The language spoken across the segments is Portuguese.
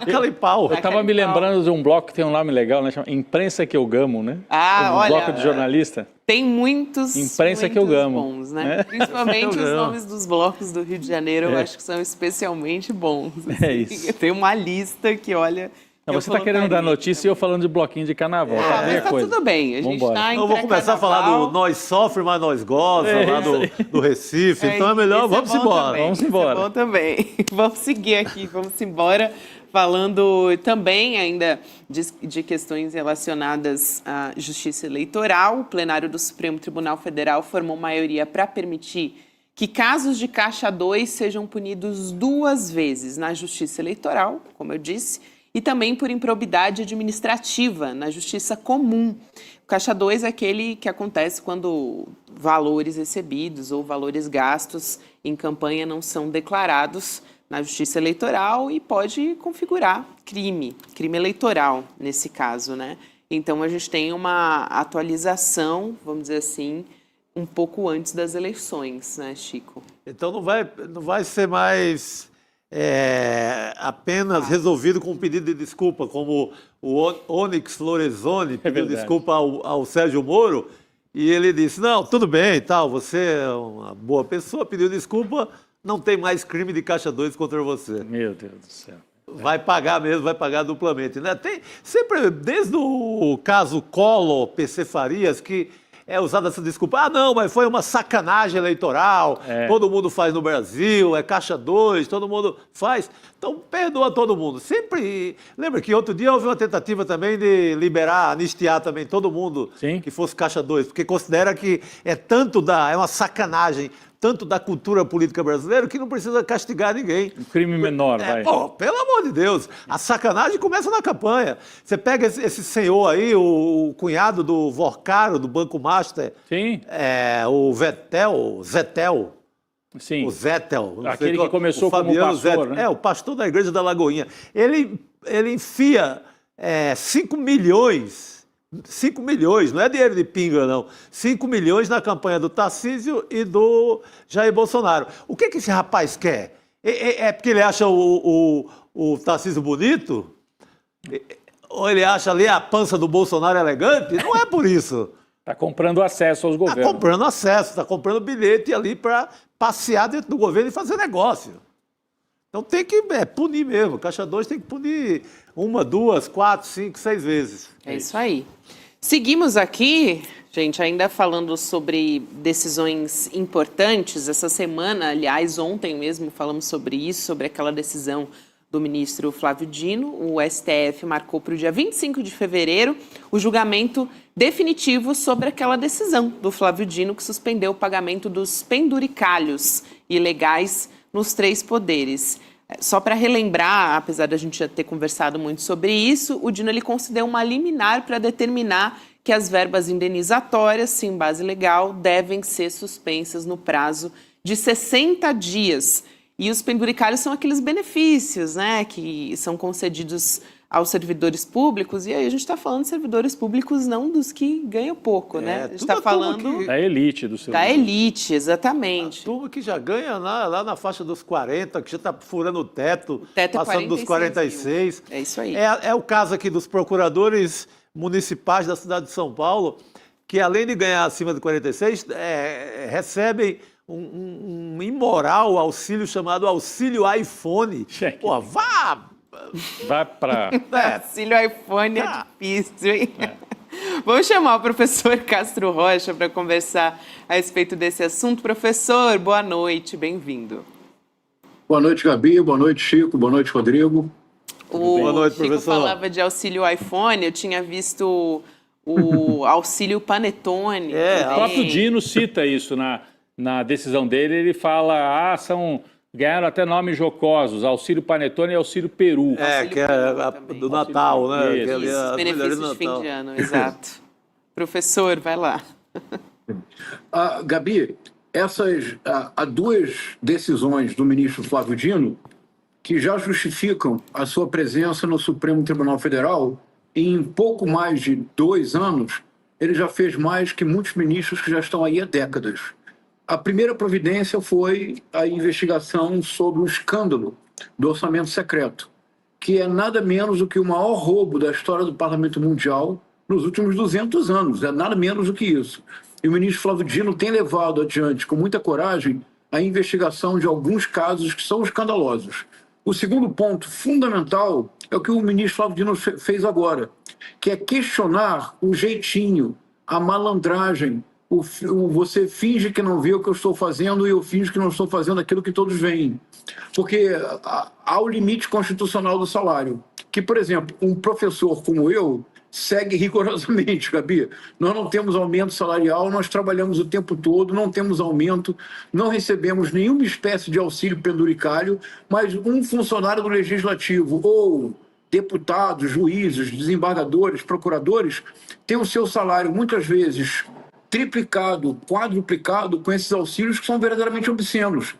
Aquela em pau. Eu estava me lembrando de um bloco que tem um nome legal, né? Chama Imprensa que eu gamo, né? Ah, Um olha, bloco de jornalista. tem muitos, Imprensa que eu muitos gamo, bons, né? né? Principalmente Eu os gamo. nomes dos blocos do Rio de Janeiro, eu acho que são especialmente bons. É isso. Tem uma lista que, olha... Não, eu você está querendo dar colocaria notícia e eu falando de bloquinho de carnaval. Ah, Tá mas meia tá coisa. tudo bem, a gente Vambora. tá em Eu vou começar a falar do nós sofre, mas nós goza, lá do Recife. Então é melhor, vamos embora. Vamos embora. Isso é bom também. Vamos seguir aqui, vamos embora. Falando também ainda de questões relacionadas à justiça eleitoral, o plenário do Supremo Tribunal Federal formou maioria para permitir que casos de Caixa 2 sejam punidos 2 vezes na justiça eleitoral, como eu disse, e também por improbidade administrativa na justiça comum. O Caixa 2 é aquele que acontece quando valores recebidos ou valores gastos em campanha não são declarados na justiça eleitoral e pode configurar crime eleitoral nesse caso, né? Então a gente tem uma atualização, vamos dizer assim, um pouco antes das eleições, né, Chico? Então não vai ser mais apenas resolvido com um pedido de desculpa, como o Onyx Lorenzoni pediu desculpa ao Sérgio Moro, e ele disse, não, tudo bem e tal, você é uma boa pessoa, pediu desculpa, não tem mais crime de Caixa 2 contra você. Meu Deus do céu. Vai pagar mesmo, vai pagar duplamente. Né? Tem sempre, desde o caso Collor, PC Farias, que é usada essa desculpa, não, mas foi uma sacanagem eleitoral, todo mundo faz no Brasil, é Caixa 2, todo mundo faz. Então, perdoa todo mundo. Sempre, lembra que outro dia houve uma tentativa também de liberar, anistiar também todo mundo que fosse Caixa 2, porque considera que é uma sacanagem, tanto da cultura política brasileira, que não precisa castigar ninguém. Um crime menor, vai. Pô, pelo amor de Deus, a sacanagem começa na campanha. Você pega esse senhor aí, o cunhado do Vorcaro, do Banco Master, Sim. O Zetel. Sim. O Zetel. Aquele que começou como pastor, né? O pastor da Igreja da Lagoinha. Ele enfia 5 milhões, não é dinheiro de pinga, não. 5 milhões na campanha do Tarcísio e do Jair Bolsonaro. O que esse rapaz quer? É porque ele acha o Tarcísio bonito? Ou ele acha ali a pança do Bolsonaro elegante? Não é por isso. Está comprando acesso aos governos. Está comprando acesso, está comprando bilhete ali para passear dentro do governo e fazer negócio. Então tem que punir mesmo. Caixa 2 tem que punir 1, 2, 4, 5, 6 vezes. É isso aí. Seguimos aqui, gente, ainda falando sobre decisões importantes. Essa semana, aliás, ontem mesmo falamos sobre isso, sobre aquela decisão do ministro Flávio Dino. O STF marcou para o dia 25 de fevereiro o julgamento definitivo sobre aquela decisão do Flávio Dino que suspendeu o pagamento dos penduricalhos ilegais nos 3 poderes. Só para relembrar, apesar da gente já ter conversado muito sobre isso, o Dino ele concedeu uma liminar para determinar que as verbas indenizatórias, sem base legal, devem ser suspensas no prazo de 60 dias. E os penduricalhos são aqueles benefícios, né, que são concedidos aos servidores públicos, e aí a gente está falando de servidores públicos não dos que ganham pouco, né? A gente está falando da elite do seu. Da elite, exatamente. A turma que já ganha lá na faixa dos 40, que já está furando o teto passando dos 46. É isso aí. É o caso aqui dos procuradores municipais da cidade de São Paulo, que além de ganhar acima de 46, recebem um imoral auxílio chamado auxílio iPhone. Pô, Vai para... Auxílio iPhone é difícil, hein? Vamos chamar o professor Castro Rocha para conversar a respeito desse assunto. Professor, boa noite, bem-vindo. Boa noite, Gabi. Boa noite, Chico. Boa noite, Rodrigo. Boa noite, Chico professor. falava de auxílio iPhone, eu tinha visto o auxílio Panetone. O próprio Dino cita isso na decisão dele, ele fala, ganharam até nomes jocosos, auxílio Panetone e auxílio Peru. Que é do Natal, né? Isso, benefícios de fim de ano, exato. Professor, vai lá. Gabi, há 2 decisões do ministro Flávio Dino que já justificam a sua presença no Supremo Tribunal Federal. E em pouco mais de 2 anos, ele já fez mais que muitos ministros que já estão aí há décadas. A primeira providência foi a investigação sobre o escândalo do orçamento secreto. que é nada menos do que o maior roubo da história do Parlamento Mundial nos últimos 200 anos. É nada menos do que isso. E o ministro Flávio Dino tem levado adiante, com muita coragem, a investigação de alguns casos que são escandalosos. O segundo ponto fundamental é o que o ministro Flávio Dino fez agora, que é questionar o jeitinho, a malandragem, você finge que não vê o que eu estou fazendo e eu finge que não estou fazendo aquilo que todos veem. Porque há o limite constitucional do salário, que, por exemplo, um professor como eu segue rigorosamente, Gabi. Nós não temos aumento salarial, nós trabalhamos o tempo todo, não temos aumento, não recebemos nenhuma espécie de auxílio penduricário, mas um funcionário do Legislativo ou deputados, juízes, desembargadores, procuradores, tem o seu salário muitas vezes triplicado, quadruplicado com esses auxílios que são verdadeiramente obscenos.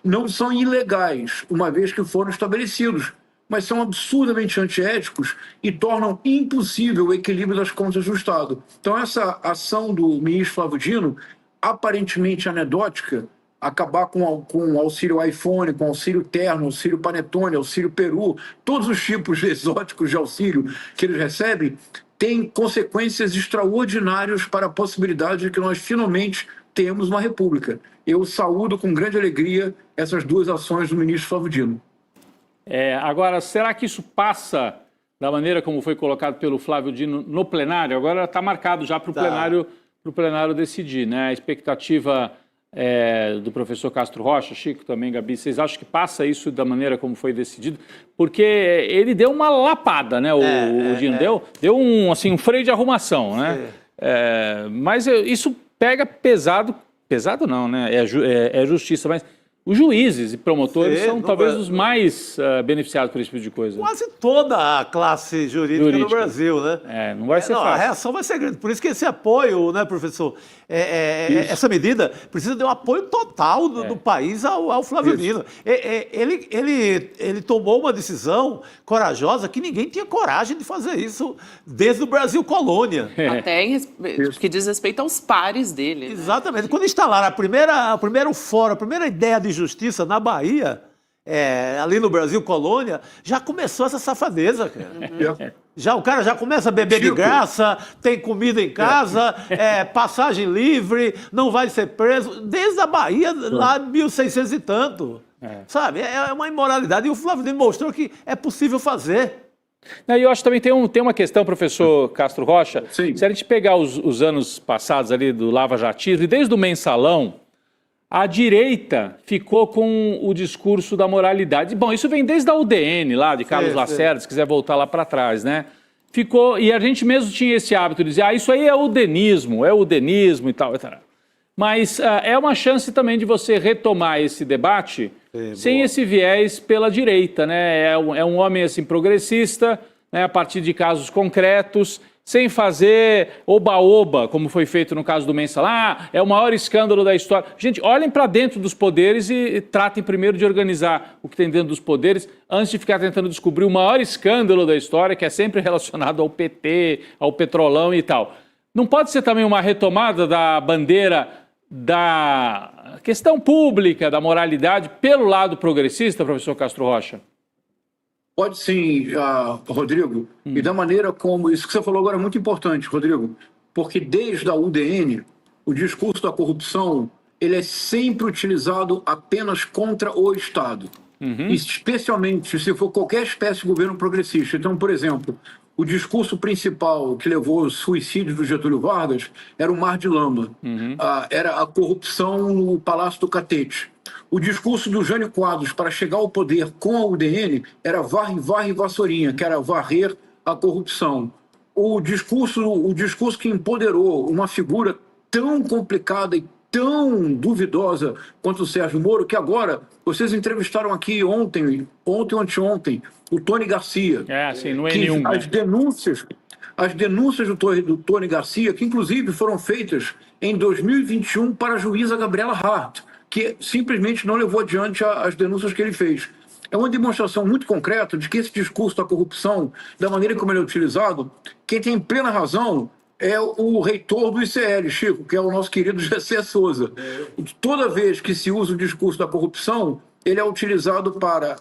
Não são ilegais, uma vez que foram estabelecidos, mas são absurdamente antiéticos e tornam impossível o equilíbrio das contas do Estado. Então, essa ação do ministro Flávio Dino, aparentemente anedótica, acabar com o auxílio iPhone, com o auxílio terno, auxílio panetone, auxílio peru, todos os tipos exóticos de auxílio que eles recebem, tem consequências extraordinárias para a possibilidade de que nós finalmente tenhamos uma república. Eu saúdo com grande alegria essas duas ações do ministro Flávio Dino. Agora, será que isso passa da maneira como foi colocado pelo Flávio Dino no plenário? Agora está marcado já para o plenário decidir, né? A expectativa do professor Castro Rocha, Chico também, Gabi, vocês acham que passa isso da maneira como foi decidido? Porque ele deu uma lapada, né? O Dino deu um freio de arrumação, né? Mas isso pega pesado não, né? É justiça, mas os juízes e promotores são talvez os mais beneficiados por esse tipo de coisa. Quase toda a classe jurídica no Brasil, né? Não vai ser fácil. A reação vai ser grande. Por isso que esse apoio, né, professor? Essa medida precisa de um apoio total do país ao Flávio Dino. Ele tomou uma decisão corajosa que ninguém tinha coragem de fazer isso desde o Brasil colônia. Até que diz respeito aos pares dele. Né? Exatamente. Quando instalaram o primeiro fórum, a primeira ideia de justiça na Bahia, ali no Brasil colônia, já começou essa safadeza, cara. O cara já começa a beber de graça, tem comida em casa, passagem livre, não vai ser preso. Desde a Bahia, lá em 1600 e tanto. Sabe? É uma imoralidade. E o Flávio Dino mostrou que é possível fazer. E eu acho que também tem uma questão, professor Castro Rocha. Sim. Se a gente pegar os anos passados ali do lava-jatismo, e desde o mensalão, a direita ficou com o discurso da moralidade. Bom, isso vem desde a UDN lá, de Carlos Lacerda, se quiser voltar lá para trás, né? Ficou, e a gente mesmo tinha esse hábito de dizer, isso aí é o denismo e tal, e tal. Mas é uma chance também de você retomar esse debate sem esse viés pela direita, né? É um homem assim progressista, né, a partir de casos concretos, sem fazer oba-oba, como foi feito no caso do Mensalão. É o maior escândalo da história. Gente, olhem para dentro dos poderes e tratem primeiro de organizar o que tem dentro dos poderes, antes de ficar tentando descobrir o maior escândalo da história, que é sempre relacionado ao PT, ao petrolão e tal. Não pode ser também uma retomada da bandeira da questão pública, da moralidade, pelo lado progressista, professor Castro Rocha? Pode sim, Rodrigo. E da maneira como... Isso que você falou agora é muito importante, Rodrigo, porque desde a UDN, o discurso da corrupção ele é sempre utilizado apenas contra o Estado. Especialmente se for qualquer espécie de governo progressista. Então, por exemplo, o discurso principal que levou ao suicídio do Getúlio Vargas era o Mar de Lama. Era a corrupção no Palácio do Catete. O discurso do Jânio Quadros para chegar ao poder com a UDN era varre, vassourinha, que era varrer a corrupção. O discurso que empoderou uma figura tão complicada e tão duvidosa quanto o Sérgio Moro, que agora, vocês entrevistaram aqui ontem ou anteontem, o Tony Garcia. Sim, no N1. As denúncias do Tony Garcia, que inclusive foram feitas em 2021 para a juíza Gabriela Hart, que simplesmente não levou adiante as denúncias que ele fez. É uma demonstração muito concreta de que esse discurso da corrupção, da maneira como ele é utilizado, quem tem plena razão é o reitor do ICL, Chico, que é o nosso querido Gessé Souza. Toda vez que se usa o discurso da corrupção, ele é utilizado para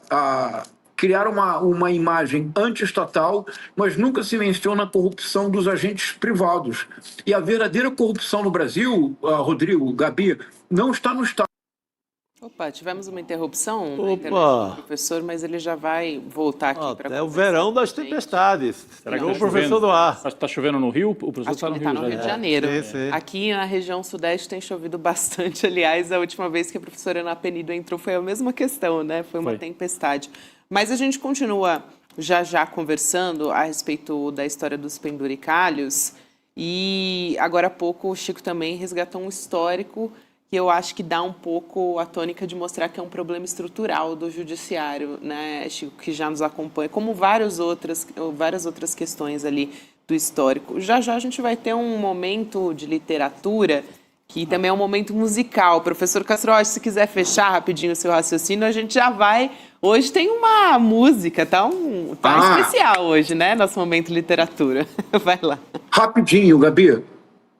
criar uma imagem anti-estatal, mas nunca se menciona a corrupção dos agentes privados. E a verdadeira corrupção no Brasil, Rodrigo, Gabi, não está no Estado. Opa, tivemos uma interrupção na Opa. internet do professor, mas ele já vai voltar aqui para É o verão das tempestades. Será que Chegou tá o professor chovendo? do ar. Está chovendo no Rio? O professor Acho está que no ele está no Rio Rio de já. Janeiro. Sim. Aqui na região sudeste tem chovido bastante. Aliás, a última vez que a professora Ana Penido entrou foi a mesma questão, né? Foi uma tempestade. Mas a gente continua já conversando a respeito da história dos penduricalhos. E agora há pouco o Chico também resgatou um histórico que eu acho que dá um pouco a tônica de mostrar que é um problema estrutural do judiciário, né, Chico, que já nos acompanha, como várias outras questões ali do histórico. Já a gente vai ter um momento de literatura que também é um momento musical. Professor Castro Rocha, se quiser fechar rapidinho o seu raciocínio, a gente já vai. Hoje tem uma música, tá especial hoje, né, nosso momento literatura. Vai lá. Rapidinho, Gabi.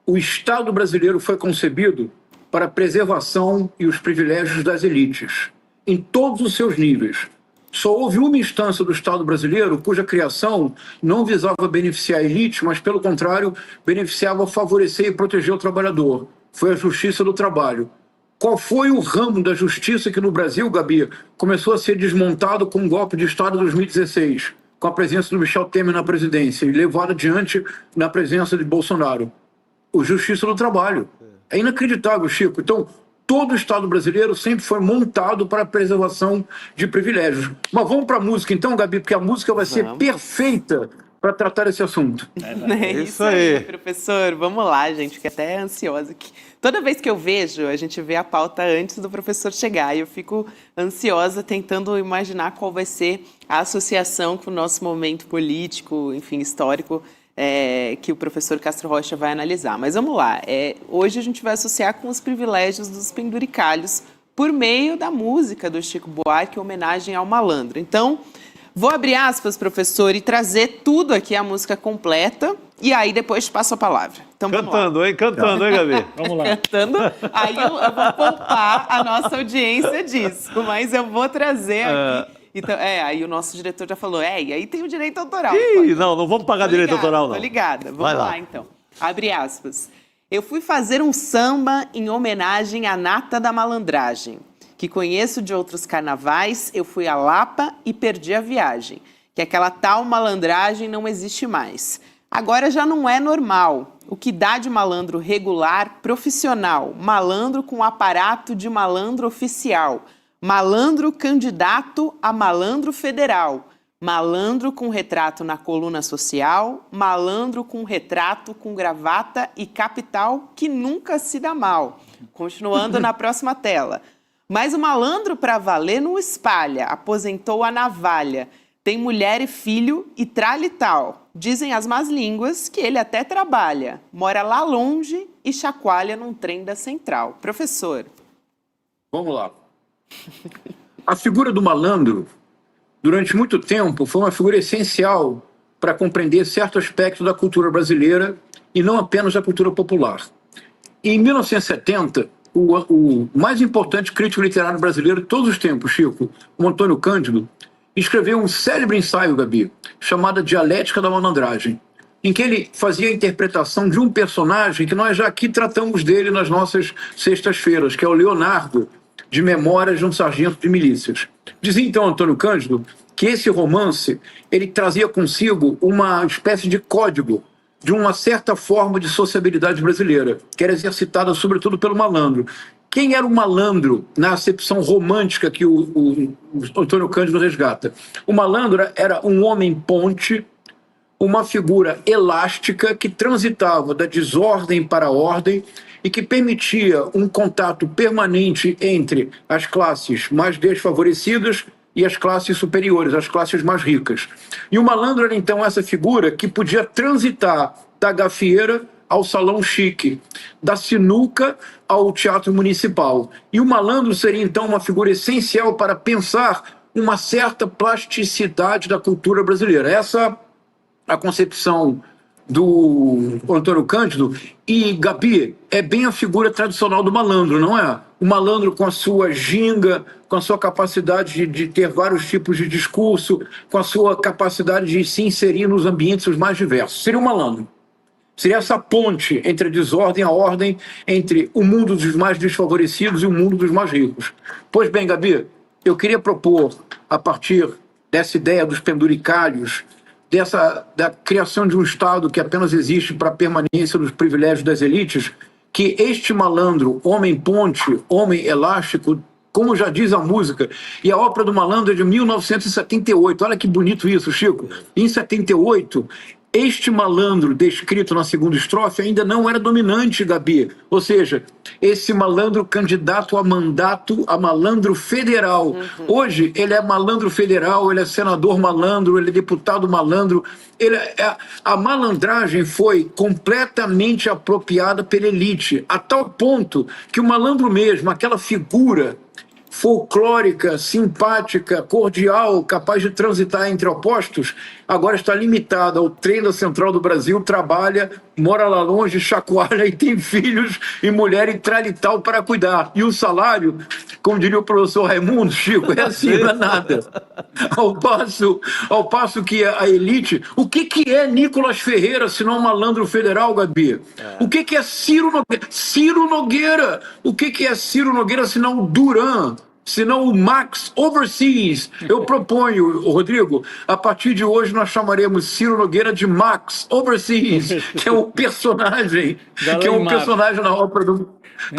O Estado brasileiro foi concebido para a preservação e os privilégios das elites, em todos os seus níveis. Só houve uma instância do Estado brasileiro cuja criação não visava beneficiar a elite, mas, pelo contrário, beneficiava favorecer e proteger o trabalhador. Foi a Justiça do Trabalho. Qual foi o ramo da justiça que no Brasil, Gabi, começou a ser desmontado com o golpe de Estado em 2016, com a presença do Michel Temer na presidência e levado adiante na presença de Bolsonaro? O Justiça do Trabalho. É inacreditável, Chico. Então, todo o Estado brasileiro sempre foi montado para a preservação de privilégios. Mas vamos para a música então, Gabi, porque a música vai ser perfeita para tratar esse assunto. É isso aí, professor. Vamos lá, gente. Fiquei até ansiosa aqui. Toda vez que eu vejo, a gente vê a pauta antes do professor chegar. E eu fico ansiosa tentando imaginar qual vai ser a associação com o nosso momento político, enfim, histórico, que o professor Castro Rocha vai analisar. Mas vamos lá. Hoje a gente vai associar com os privilégios dos penduricalhos por meio da música do Chico Buarque, em homenagem ao malandro. Então, vou abrir aspas, professor, e trazer tudo aqui, a música completa, e aí depois passo a palavra. Então, Cantando, hein? Cantando, hein, Gabi? Vamos lá. Cantando, aí eu vou poupar a nossa audiência disso, mas eu vou trazer aqui. Então, aí o nosso diretor já falou, e aí tem o direito autoral. Não vamos pagar direito autoral, não. Tô ligada. Vamos lá, então. Abre aspas. Eu fui fazer um samba em homenagem à nata da malandragem, que conheço de outros carnavais, eu fui a Lapa e perdi a viagem, que aquela tal malandragem não existe mais. Agora já não é normal. O que dá de malandro regular, profissional, malandro com aparato de malandro oficial, malandro candidato a malandro federal, malandro com retrato na coluna social, malandro com retrato com gravata e capital que nunca se dá mal. Continuando na próxima tela. Mas o malandro pra valer não espalha, aposentou a navalha, tem mulher e filho e tralha e tal. Dizem as más línguas que ele até trabalha, mora lá longe e chacoalha num trem da central. Professor. Vamos lá. A figura do malandro, durante muito tempo, foi uma figura essencial para compreender certo aspecto da cultura brasileira e não apenas da cultura popular. Em 1970, o mais importante crítico literário brasileiro de todos os tempos, Chico, o Antônio Cândido, escreveu um célebre ensaio, Gabi, chamado Dialética da Malandragem, em que ele fazia a interpretação de um personagem que nós já aqui tratamos dele nas nossas sextas-feiras, que é o Leonardo, de Memórias de um Sargento de Milícias. Dizia então Antônio Cândido que esse romance ele trazia consigo uma espécie de código de uma certa forma de sociabilidade brasileira, que era exercitada sobretudo pelo malandro. Quem era o malandro na acepção romântica que o Antônio Cândido resgata? O malandro era um homem ponte, uma figura elástica que transitava da desordem para a ordem e que permitia um contato permanente entre as classes mais desfavorecidas e as classes superiores, as classes mais ricas. E o malandro era então essa figura que podia transitar da gafieira ao salão chique, da sinuca ao teatro municipal. E o malandro seria então uma figura essencial para pensar uma certa plasticidade da cultura brasileira. Essa a concepção do Antônio Cândido. E, Gabi, é bem a figura tradicional do malandro, não é? O malandro com a sua ginga, com a sua capacidade de ter vários tipos de discurso, com a sua capacidade de se inserir nos ambientes os mais diversos. Seria um malandro. Seria essa ponte entre a desordem e a ordem, entre o mundo dos mais desfavorecidos e o mundo dos mais ricos. Pois bem, Gabi, eu queria propor, a partir dessa ideia dos penduricalhos, da criação de um Estado que apenas existe para a permanência dos privilégios das elites, que este malandro, homem ponte, homem elástico, como já diz a música, e a ópera do malandro é de 1978, olha que bonito isso, Chico. Em 78, este malandro descrito na segunda estrofe ainda não era dominante, Gabi. Ou seja, esse malandro candidato a mandato, a malandro federal. Hoje, ele é malandro federal, ele é senador malandro, ele é deputado malandro. A malandragem foi completamente apropriada pela elite, a tal ponto que o malandro mesmo, aquela figura folclórica, simpática, cordial, capaz de transitar entre opostos, agora está limitada ao trem da Central do Brasil, trabalha, mora lá longe, chacoalha e tem filhos e mulher e tralital para cuidar. E o salário, como diria o professor Raimundo, Chico, é assim, não é nada. Ao passo que a elite... O que é Nicolas Ferreira, se não um malandro federal, Gabi? O que é Ciro Nogueira? Ciro Nogueira! O que é Ciro Nogueira, se não Duran? Senão o Max Overseas. Eu proponho, Rodrigo, a partir de hoje nós chamaremos Ciro Nogueira de Max Overseas, que é um personagem, na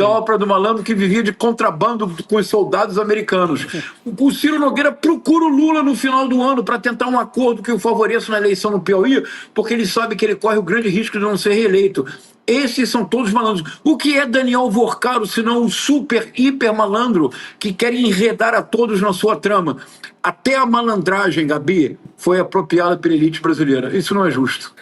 ópera do malandro que vivia de contrabando com os soldados americanos. O Ciro Nogueira procura o Lula no final do ano para tentar um acordo que o favoreça na eleição no Piauí, porque ele sabe que ele corre o grande risco de não ser reeleito. Esses são todos malandros. O que é Daniel Vorcaro, senão um super, hiper malandro que quer enredar a todos na sua trama? Até a malandragem, Gabi, foi apropriada pela elite brasileira. Isso não é justo.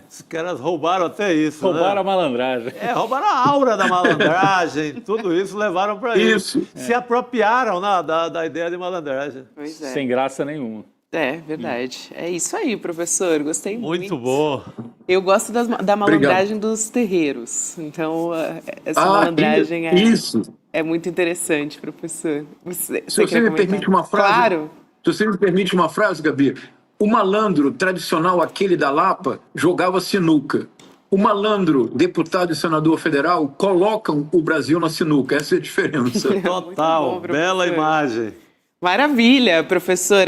Os caras roubaram até isso. Roubaram a malandragem. Roubaram a aura da malandragem, tudo isso levaram para isso. Se apropriaram da ideia de malandragem. Pois é. Sem graça nenhuma. É, verdade. É isso aí, professor. Gostei muito. Muito bom. Eu gosto da malandragem dos terreiros. Então, essa malandragem é muito interessante, professor. Se você me permite uma frase... Claro. Se você me permite uma frase, Gabi. O malandro tradicional, aquele da Lapa, jogava sinuca. O malandro, deputado e senador federal, colocam o Brasil na sinuca. Essa é a diferença. Total. Bela imagem. Maravilha, professora.